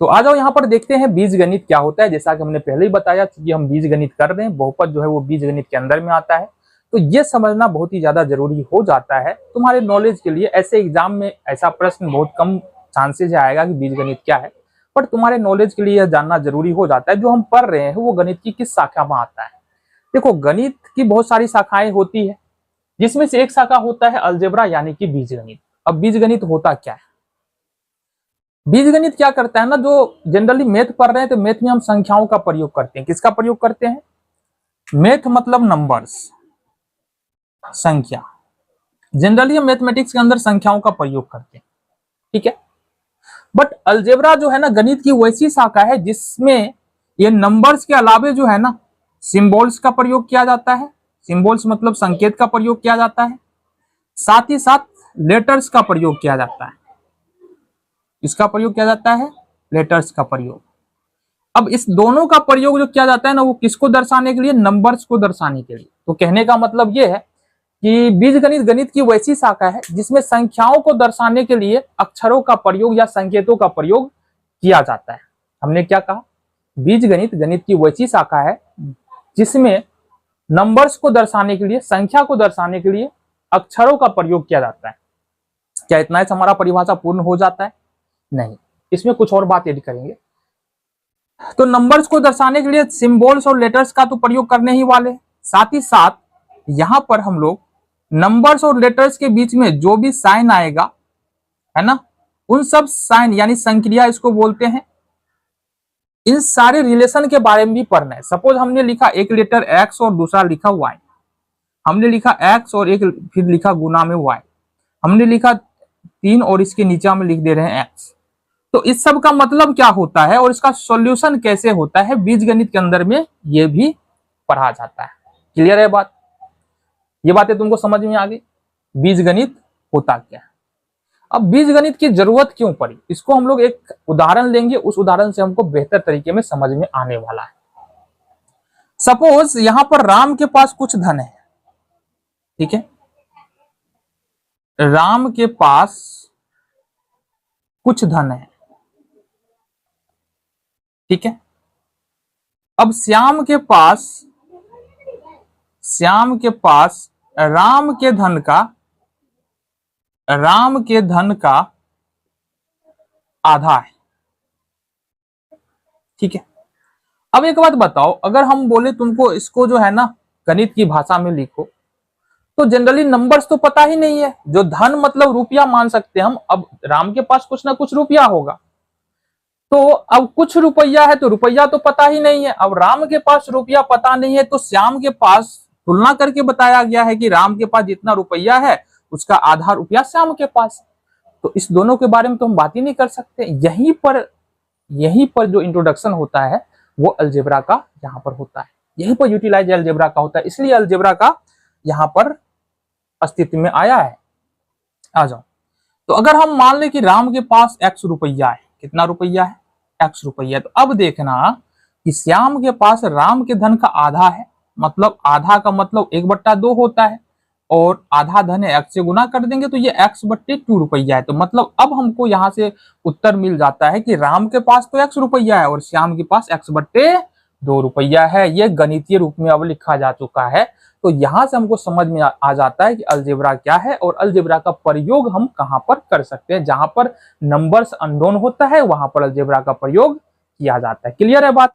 तो आ जाओ यहाँ पर देखते हैं बीजगणित क्या होता है। जैसा कि हमने पहले ही बताया कि हम बीजगणित कर रहे हैं, बहुपद जो है वो बीजगणित के अंदर में आता है। तो ये समझना बहुत ही ज्यादा जरूरी हो जाता है तुम्हारे नॉलेज के लिए। ऐसे एग्जाम में ऐसा प्रश्न बहुत कम चांसेस आएगा कि बीजगणित क्या है, पर तुम्हारे नॉलेज के लिए यह जानना जरूरी हो जाता है जो हम पढ़ रहे हैं वो गणित की किस शाखा में आता है। देखो, गणित की बहुत सारी शाखाएं होती है, जिसमें से एक शाखा होता है अलजेब्रा यानी कि बीजगणित। अब बीजगणित होता क्या है? बीजगणित क्या करता है ना, जो जनरली मैथ पढ़ रहे हैं तो मैथ में हम संख्याओं का प्रयोग करते हैं। किसका प्रयोग करते हैं? मैथ मतलब नंबर्स, संख्या। जनरली हम मैथमेटिक्स के अंदर संख्याओं का प्रयोग करते हैं, ठीक है। बट अलजेब्रा जो है ना, गणित की वैसी शाखा है जिसमें ये नंबर्स के अलावे जो है ना, सिंबल्स का प्रयोग किया जाता है। सिंबल्स मतलब संकेत का प्रयोग किया जाता है। साथ ही साथ लेटर्स का प्रयोग किया जाता है। इसका प्रयोग किया जाता है, लेटर्स का प्रयोग। अब इस दोनों का प्रयोग जो किया जाता है ना, वो किसको दर्शाने के लिए? नंबर्स को दर्शाने के लिए। तो कहने का मतलब ये है कि बीजगणित गणित की वैसी शाखा है जिसमें संख्याओं को दर्शाने के लिए अक्षरों का प्रयोग या संकेतों का प्रयोग किया जाता है। हमने क्या कहा? बीजगणित गणित की वैसी शाखा है जिसमें नंबर्स को दर्शाने के लिए, संख्या को दर्शाने के लिए अक्षरों का प्रयोग किया जाता है। क्या इतना ही हमारा परिभाषा पूर्ण हो जाता है? नहीं, इसमें कुछ और बात ऐड करेंगे। तो नंबर्स को दर्शाने के लिए सिंबल्स और लेटर्स का तो प्रयोग करने ही वाले। साथ ही साथ यहां पर हम लोग नंबर्स और लेटर्स के बीच में जो भी साइन आएगा, है ना, उन सब साइन यानी संक्रिया इसको बोलते हैं, इन सारे रिलेशन के बारे में भी पढ़ना है। सपोज हमने लिखा एक लेटर एक्स और दूसरा लिखा वाई, हमने लिखा एक्स और एक फिर लिखा गुना में वाई, हमने लिखा 3 और इसके नीचे में लिख दे रहे हैं एक्स। तो इस सब का मतलब क्या होता है और इसका सॉल्यूशन कैसे होता है, बीजगणित के अंदर में ये भी पढ़ा जाता है। क्लियर है बात? ये बातें तुमको समझ में आ गई? बीजगणित होता क्या है। अब बीजगणित की जरूरत क्यों पड़ी, इसको हम लोग एक उदाहरण लेंगे, उस उदाहरण से हमको बेहतर तरीके में समझ में आने वाला है। सपोज यहां पर राम के पास कुछ धन है, ठीक है, राम के पास कुछ धन है, ठीक है। अब श्याम के पास राम के धन का आधा है, ठीक है। अब एक बात बताओ, अगर हम बोले तुमको इसको जो है ना गणित की भाषा में लिखो, तो जनरली नंबर्स तो पता ही नहीं है। जो धन मतलब रुपया मान सकते हैं हम। अब राम के पास कुछ ना कुछ रुपया होगा, तो अब कुछ रुपया है तो रुपया तो पता ही नहीं है। अब राम के पास रुपया पता नहीं है तो श्याम के पास तुलना करके बताया गया है कि राम के पास जितना रुपया है उसका आधा रुपया श्याम के पास। तो इस दोनों के बारे में तो हम बात ही नहीं कर सकते। यहीं पर जो इंट्रोडक्शन होता है वो अलजेब्रा का यहाँ पर होता है, यहीं पर यूटिलाइज अलजेब्रा का होता है। इसलिए अलजेब्रा का यहाँ पर अस्तित्व में आया है। आ जाओ, तो अगर हम मान ले कि राम के पास x रुपया है, कितना रुपया है? x रुपया। तो अब देखना कि श्याम के पास राम के धन का आधा है, मतलब आधा का मतलब 1/2 होता है, और आधा धन है x से गुना कर देंगे तो ये x/2 रुपया है। तो मतलब अब हमको यहाँ से उत्तर मिल जाता है कि राम के पास तो x रुपया है और श्याम के पास x/2 रुपया है। ये गणितीय रूप में अब लिखा जा चुका है। तो यहां से हमको समझ में आ जाता है कि अलजेब्रा क्या है और अलजेब्रा का प्रयोग हम कहां पर कर सकते हैं। जहां पर नंबर्स अननोन होता है वहां पर अलजेब्रा का प्रयोग किया जाता है। क्लियर है बात?